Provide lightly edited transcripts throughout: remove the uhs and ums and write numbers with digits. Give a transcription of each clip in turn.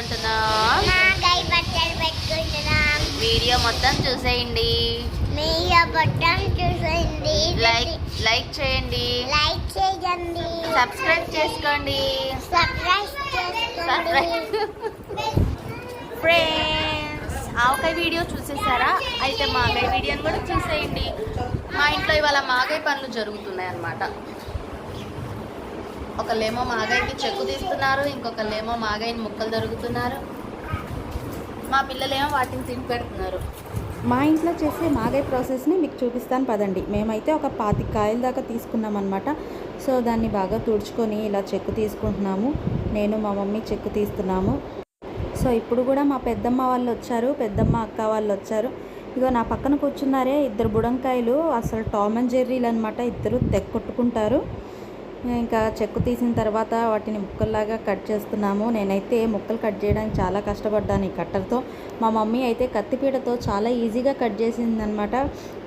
పెట్టుకుంటున్నాం. వీడియో మొత్తం చూసేయండి. లైక్ చేయండి, సబ్స్క్రైబ్ చేసుకోండి. ఫ్రెండ్స్, ఆవకాయ వీడియో చూసేసారా? అయితే మాగాయ వీడియోని కూడా చూసేయండి. మా ఇంట్లో ఇవాళ మాగాయ పనులు జరుగుతున్నాయి అన్నమాట. ఒకళ్ళేమో మాగాయకి చెక్కు తీస్తున్నారు, ఇంకొకళ్ళేమో మాగాయని ముక్కలు దొరుకుతున్నారు. మా పిల్లలేమో వాటిని తిని పెడుతున్నారు. మా ఇంట్లో చేసే మాగాయ ప్రాసెస్ని మీకు చూపిస్తాను పదండి. మేమైతే ఒక 25 కాయల దాకా తీసుకున్నాం అనమాట. సో దాన్ని బాగా తుడుచుకొని ఇలా చెక్కు తీసుకుంటున్నాము. నేను మా మమ్మీ చెక్కు తీస్తున్నాము. సో ఇప్పుడు కూడా మా పెద్దమ్మ వాళ్ళు వచ్చారు, పెద్దమ్మ అక్క వాళ్ళు వచ్చారు. ఇగో నా పక్కన కూర్చున్నారే ఇద్దరు బుడంకాయలు, అసలు టామ్ అండ్ జెర్రీలు అనమాట. ఇద్దరు కొట్టుకుంటారు. ఇంకా చెక్కు తీసిన తర్వాత వాటిని ముక్కల్లాగా కట్ చేస్తున్నాము. నేనైతే ముక్కలు కట్ చేయడానికి చాలా కష్టపడ్డాను ఈ కట్టర్తో. మా మమ్మీ అయితే కత్తిపీటతో చాలా ఈజీగా కట్ చేసిందనమాట.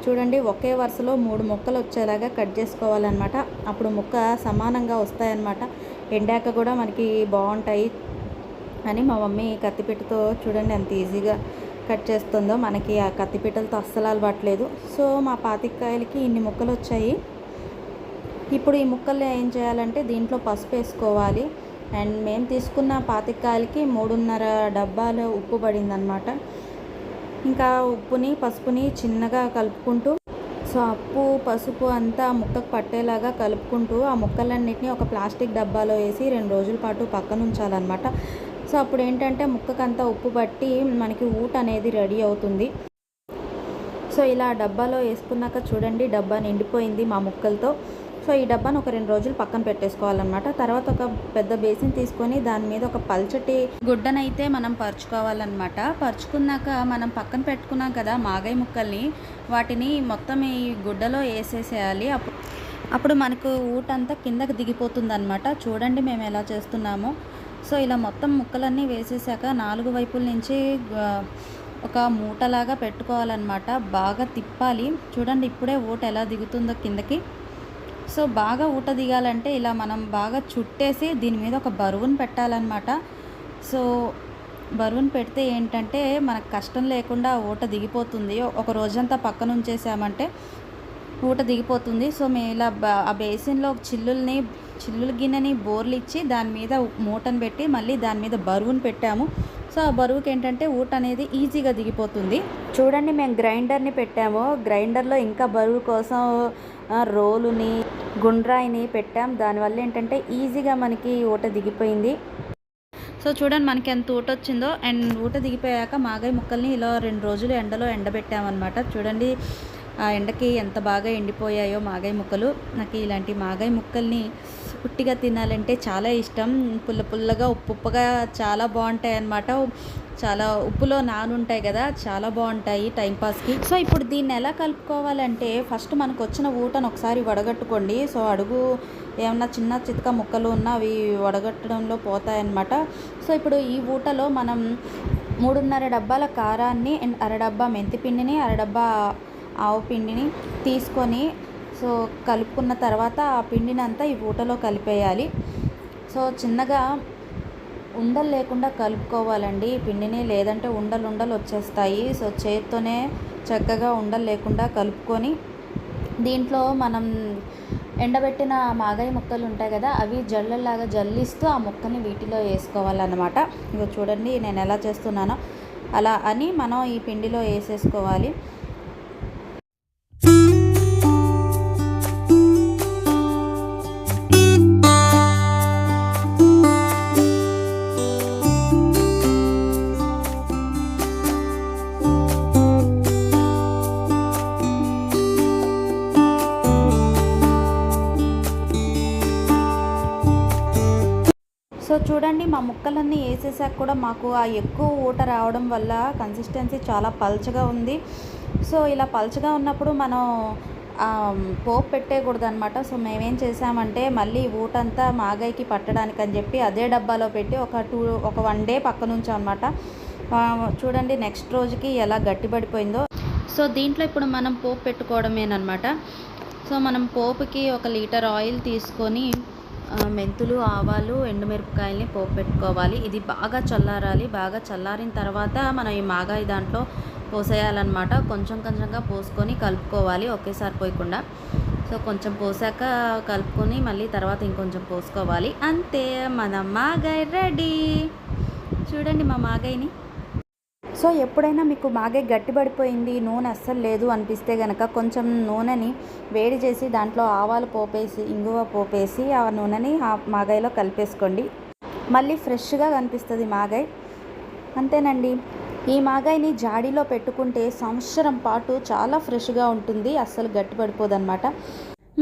చూడండి, ఒకే వరుసలో 3 ముక్కలు వచ్చేలాగా కట్ చేసుకోవాలన్నమాట. అప్పుడు ముక్క సమానంగా వస్తాయన్నమాట. ఎండాక కూడా మనకి బాగుంటాయి అని మా మమ్మీ కత్తిపీటతో చూడండి ఎంత ఈజీగా కట్ చేస్తుందో. మనకి ఆ కత్తిపీటలతో అస్సలు అలవాట్లేదు. సో మా 25 కాయలకి ఇన్ని ముక్కలు వచ్చాయి. ఇప్పుడు ఈ ముక్కలు ఏం చేయాలంటే దీంట్లో పసుపు వేసుకోవాలి. అండ్ మేము తీసుకున్న 25 కాయలకి 3.5 డబ్బాలు ఉప్పు పడిందనమాట. ఇంకా ఉప్పుని పసుపుని చిన్నగా కలుపుకుంటూ, సో ఉప్పు పసుపు అంతా ముక్కకు పట్టేలాగా కలుపుకుంటూ ఆ ముక్కలన్నిటిని ఒక ప్లాస్టిక్ డబ్బాలో వేసి 2 రోజుల పాటు పక్కన ఉంచాలన్నమాట. సో అప్పుడు ఏంటంటే ముక్కకంతా ఉప్పు పట్టి మనకి ఊట అనేది రెడీ అవుతుంది. సో ఇలా డబ్బాలో వేసుకున్నాక చూడండి, డబ్బా నిండిపోయింది మా ముక్కలతో. సో ఈ డబ్బాను ఒక 2 రోజులు పక్కన పెట్టేసుకోవాలన్నమాట. తర్వాత ఒక పెద్ద బేసిన్ తీసుకొని దాని మీద ఒక పల్చటి గుడ్డనైతే మనం పరుచుకోవాలన్నమాట. పరుచుకున్నాక మనం పక్కన పెట్టుకున్నాం కదా మాగాయ ముక్కల్ని, వాటిని మొత్తం ఈ గుడ్డలో వేసేసేయాలి. అప్పుడు మనకు ఊటంతా కిందకి దిగిపోతుంది అనమాట. చూడండి మేము ఎలా చేస్తున్నామో. సో ఇలా మొత్తం ముక్కలన్నీ వేసేసాక 4 వైపుల నుంచి ఒక మూటలాగా పెట్టుకోవాలన్నమాట. బాగా తిప్పాలి. చూడండి ఇప్పుడే ఊట ఎలా దిగుతుందో కిందకి. సో బాగా ఊట దిగాలంటే ఇలా మనం బాగా చుట్టేసి దీని మీద ఒక బరువును పెట్టాలన్నమాట. సో బరువును పెడితే ఏంటంటే మనకు కష్టం లేకుండా ఊట దిగిపోతుంది. ఒక రోజంతా పక్కన ఉంచేసామంటే ఊట దిగిపోతుంది. సో మేము ఇలా ఆ బేసిన్లో చిల్లుల గిన్నెని బోర్లు ఇచ్చి దాని మీద మూటను పెట్టి మళ్ళీ దాని మీద బరువును పెట్టాము. సో ఆ బరువుకి ఏంటంటే ఊట అనేది ఈజీగా దిగిపోతుంది. చూడండి మేము గ్రైండర్ని పెట్టాము. గ్రైండర్లో ఇంకా బరువు కోసం రోలుని గుండ్రాయిని పెట్టాం. దానివల్ల ఏంటంటే ఈజీగా మనకి ఊట దిగిపోయింది. సో చూడండి మనకి ఎంత ఊట వచ్చిందో. అండ్ ఊట దిగిపోయాక మాగాయ ముక్కల్ని ఇలా 2 రోజులు ఎండలో ఎండబెట్టామన్నమాట. చూడండి ఆ ఎండకి ఎంత బాగా ఎండిపోయాయో మాగాయ ముక్కలు. నాకు ఇలాంటి మాగాయ ముక్కల్ని ఉట్టిగా తినాలంటే చాలా ఇష్టం. పుల్లగా ఉప్పుగా చాలా బాగుంటాయి అన్నమాట. చాలా ఉప్పులో నానుంటాయి కదా, చాలా బాగుంటాయి టైంపాస్కి. సో ఇప్పుడు దీన్ని ఎలా కలుపుకోవాలంటే ఫస్ట్ మనకు వచ్చిన ఊటను ఒకసారి వడగట్టుకోండి. సో అడుగు ఏమన్నా చిన్న చితక ముక్కలు ఉన్నా అవి వడగట్టడంలో పోతాయన్నమాట. సో ఇప్పుడు ఈ ఊటలో మనం 3.5 డబ్బాల కారాన్ని అండ్ 1/2 డబ్బా మెంతిపిండిని 1/2 డబ్బా ఆవు పిండిని తీసుకొని సో కలుపుకున్న తర్వాత ఆ పిండిని అంతా ఈ ఊటలో కలిపేయాలి. సో చిన్నగా ఉండలు లేకుండా కలుపుకోవాలండి ఈ పిండిని, లేదంటే ఉండలు వచ్చేస్తాయి. సో చేత్తోనే చక్కగా ఉండలు లేకుండా కలుపుకొని దీంట్లో మనం ఎండబెట్టిన మాగాయ ముక్కలు ఉంటాయి కదా, అవి జల్లలాగా జల్లిస్తూ ఆ ముక్కని వీటిలో వేసుకోవాలన్నమాట. ఇగో చూడండి నేను ఎలా చేస్తున్నానో అలా అని మనం ఈ పిండిలో వేసేసుకోవాలి. సో చూడండి మా ముక్కలన్నీ వేసేసాక కూడా మాకు ఆ ఎక్కువ ఊట రావడం వల్ల కన్సిస్టెన్సీ చాలా పల్చగా ఉంది. సో ఇలా పల్చగా ఉన్నప్పుడు మనం పోపు పెట్టేయకూడదు అనమాట. సో మేమేం చేసామంటే మళ్ళీ ఊటంతా మాగాయకి పట్టడానికి అని చెప్పి అదే డబ్బాలో పెట్టి ఒక 1 డే పక్కన ఉంచాం అనమాట. చూడండి నెక్స్ట్ రోజుకి ఎలా గట్టిపడిపోయిందో. సో దీంట్లో ఇప్పుడు మనం పోపు పెట్టుకోవడమేనమాట. సో మనం పోపుకి 1 లీటర్ ఆయిల్ తీసుకొని మెంతులు, ఆవాలు, ఎండుమిరపకాయల్ని పోపు పెట్టుకోవాలి. ఇది బాగా చల్లారాలి. బాగా చల్లారిన తర్వాత మనం ఈ మాగాయి దాంట్లో పోసేయాలన్నమాట. కొంచెం కొంచెంగా పోసుకొని కలుపుకోవాలి, ఒకేసారి పోయకుండా. సో కొంచెం పోసాక కలుపుకొని మళ్ళీ తర్వాత ఇంకొంచెం పోసుకోవాలి. అంతే, మన మాగాయి రెడీ. చూడండి మా మాగాయిని. సో ఎప్పుడైనా మీకు మాగాయి గట్టిపడిపోయింది, నూనె అస్సలు లేదు అనిపిస్తే కనుక కొంచెం నూనెని వేడి చేసి దాంట్లో ఆవాలు పోపేసి, ఇంగువ పోపేసి ఆ నూనెని ఆ మాగాయిలో కలిపేసుకోండి. మళ్ళీ ఫ్రెష్గా కనిపిస్తుంది మాగాయి. అంతేనండి. ఈ మాగాయిని జాడీలో పెట్టుకుంటే సంవత్సరం పాటు చాలా ఫ్రెష్గా ఉంటుంది, అస్సలు గట్టిపడిపోదన్నమాట.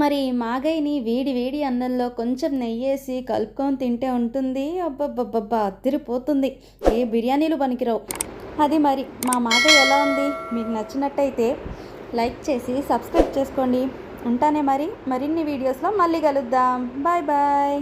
మరి ఈ మాగాయిని వేడి వేడి అన్నంలో కొంచెం నెయ్యేసి కలుపుకొని తింటే ఉంటుంది, అబ్బబ్బబ్బబ్బా అదిరిపోతుంది. ఏ బిర్యానీలు పనికిరావు. అది మరి మా మాగాయి ఎలా ఉంది? మీకు నచ్చినట్టయితే లైక్ చేసి సబ్స్క్రైబ్ చేసుకోండి. ఉంటానే మరి, మరిన్ని వీడియోస్లో మళ్ళీ కలుద్దాం. Bye bye.